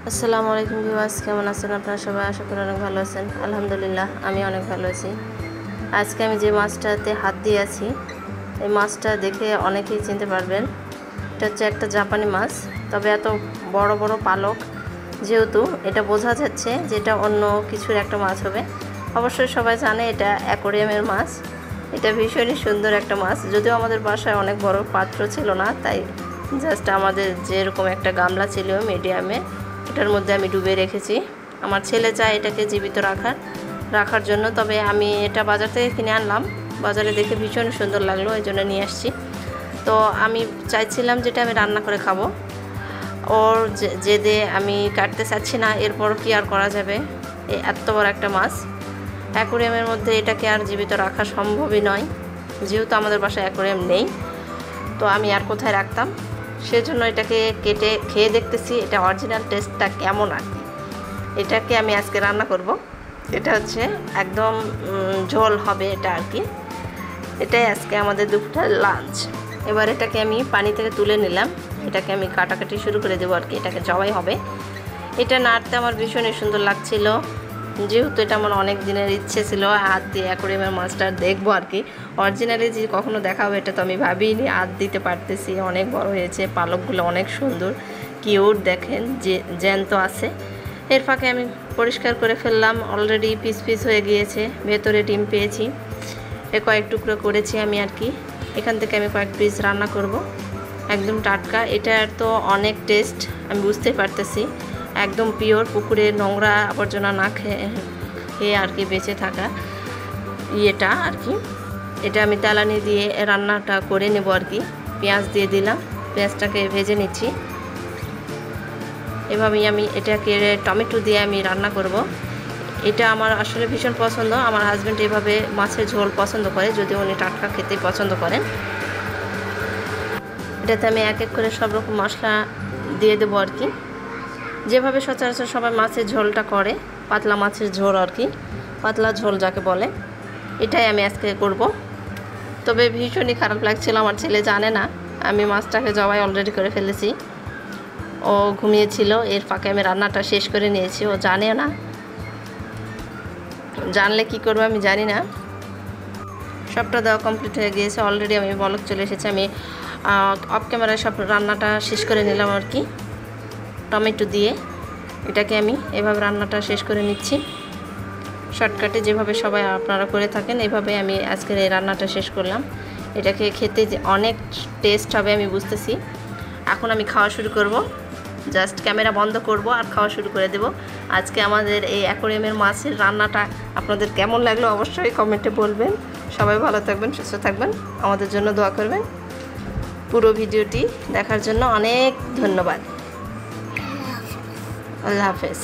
আসসালামু আলাইকুম ভিউয়ার্স, কেমন আছেন আপনারা সবাই? আশা করি অনেক ভালো আছেন। আলহামদুলিল্লাহ আমি অনেক ভালো আছি। আজকে আমি যে মাছটাতে হাত দিয়ে আছি, এই মাছটা দেখে অনেকেই চিনতে পারবেন। এটা হচ্ছে একটা জাপানি মাছ, তবে এত বড় বড় পালক, যেহেতু এটা বোঝা যাচ্ছে যে এটা অন্য কিছুর একটা মাছ হবে। অবশ্যই সবাই জানে এটা অ্যাকোরিয়ামের মাছ। এটা ভীষণই সুন্দর একটা মাছ, যদিও আমাদের বাসায় অনেক বড় পাত্র ছিল না, তাই জাস্ট আমাদের যেরকম একটা গামলা ছিল মিডিয়ামে, ওটার মধ্যে আমি ডুবে রেখেছি। আমার ছেলে চায় এটাকে জীবিত রাখার জন্য, তবে আমি এটা বাজার থেকে কিনে আনলাম। বাজারে দেখে ভীষণ সুন্দর লাগলো, এই জন্য নিয়ে আসছি। তো আমি চাইছিলাম যেটা আমি রান্না করে খাবো। ওর জেদে আমি কাটতে চাচ্ছি না, এরপর কি আর করা যাবে। এই এত বড় একটা মাছ অ্যাকোরিয়ামের মধ্যে, এটাকে আর জীবিত রাখা সম্ভবই নয়, যেহেতু আমাদের বাসায় অ্যাকোরিয়াম নেই। তো আমি আর কোথায় রাখতাম, সেজন্য এটাকে কেটে খেয়ে দেখতেছি এটা অরিজিনাল টেস্টটা কেমন আর কি। এটাকে আমি আজকে রান্না করব। এটা হচ্ছে একদম ঝোল হবে এটা আর কি। এটাই আজকে আমাদের দুপুরের লাঞ্চ। এবার এটাকে আমি পানি থেকে তুলে নিলাম, এটাকে আমি কাটাকাটি শুরু করে দেবো আর কি। এটাকে জবাই হবে। এটা নাড়তে আমার ভীষণই সুন্দর লাগছিল, যেহেতু এটা আমার অনেক দিনের ইচ্ছে ছিল হাত দিয়ে অ্যাকোরিয়ামের মাছটা দেখবো আর কি। অরিজিনালি যে কখনো দেখা হবে এটা তো আমি ভাবিনি। হাত দিতে পারতেছি, অনেক বড় হয়েছে, পালকগুলো অনেক সুন্দর কিউট, দেখেন যে জ্যান্ত আছে। এর ফাঁকে আমি পরিষ্কার করে ফেললাম, অলরেডি পিস পিস হয়ে গিয়েছে, ভেতরে ডিম পেয়েছি, কয়েক টুকরো করেছি আমি আর কি। এখান থেকে আমি কয়েক পিস রান্না করব, একদম টাটকা। এটার তো অনেক টেস্ট আমি বুঝতে পারতেছি, একদম পিওর, পুকুরের নোংরা আবর্জনা না খেয়ে আর কি বেঁচে থাকা ইয়েটা আর কি। এটা আমি তেলানি দিয়ে রান্নাটা করে নেব আর কি। পেঁয়াজ দিয়ে দিলাম, পেঁয়াজটাকে ভেজে নিচ্ছি। এভাবেই আমি এটাকে টমেটো দিয়ে আমি রান্না করব। এটা আমার আসলে ভীষণ পছন্দ। আমার হাজব্যান্ড এভাবে মাছের ঝোল পছন্দ করে, যদিও উনি টাটকা খেতে পছন্দ করেন। এটাতে আমি এক এক করে সব রকম মশলা দিয়ে দেবো আর কি, যেভাবে সচরাচর সবাই মাছের ঝোলটা করে, পাতলা মাছের ঝোল আর কি, পাতলা ঝোল যাকে বলে, এটাই আমি আজকে করব। তবে ভীষণই খারাপ লাগছিল, আমার ছেলে জানে না আমি মাছটাকে জবাই অলরেডি করে ফেলেছি। ও ঘুমিয়েছিল, এর ফাঁকে আমি রান্নাটা শেষ করে নিয়েছি। ও জানে না, জানলে কি করবে আমি জানি না। সবটা দেওয়া কমপ্লিট হয়ে গিয়েছে, অলরেডি আমি বলক চলে এসেছে। আমি অফ ক্যামেরায় সব রান্নাটা শেষ করে নিলাম আর কি, টমেটো দিয়ে। এটাকে আমি এভাবে রান্নাটা শেষ করে নিচ্ছি শর্টকাটে, যেভাবে সবাই আপনারা করে থাকেন, এভাবে আমি আজকের এই রান্নাটা শেষ করলাম। এটাকে খেতে যে অনেক টেস্ট হবে আমি বুঝতেছি। এখন আমি খাওয়া শুরু করব, জাস্ট ক্যামেরা বন্ধ করব আর খাওয়া শুরু করে দেব। আজকে আমাদের এই অ্যাকোরিয়ামের মাছের রান্নাটা আপনাদের কেমন লাগলো অবশ্যই কমেন্টে বলবেন। সবাই ভালো থাকবেন, সুস্থ থাকবেন, আমাদের জন্য দোয়া করবেন। পুরো ভিডিওটি দেখার জন্য অনেক ধন্যবাদ। আল্লাহ হাফেজ।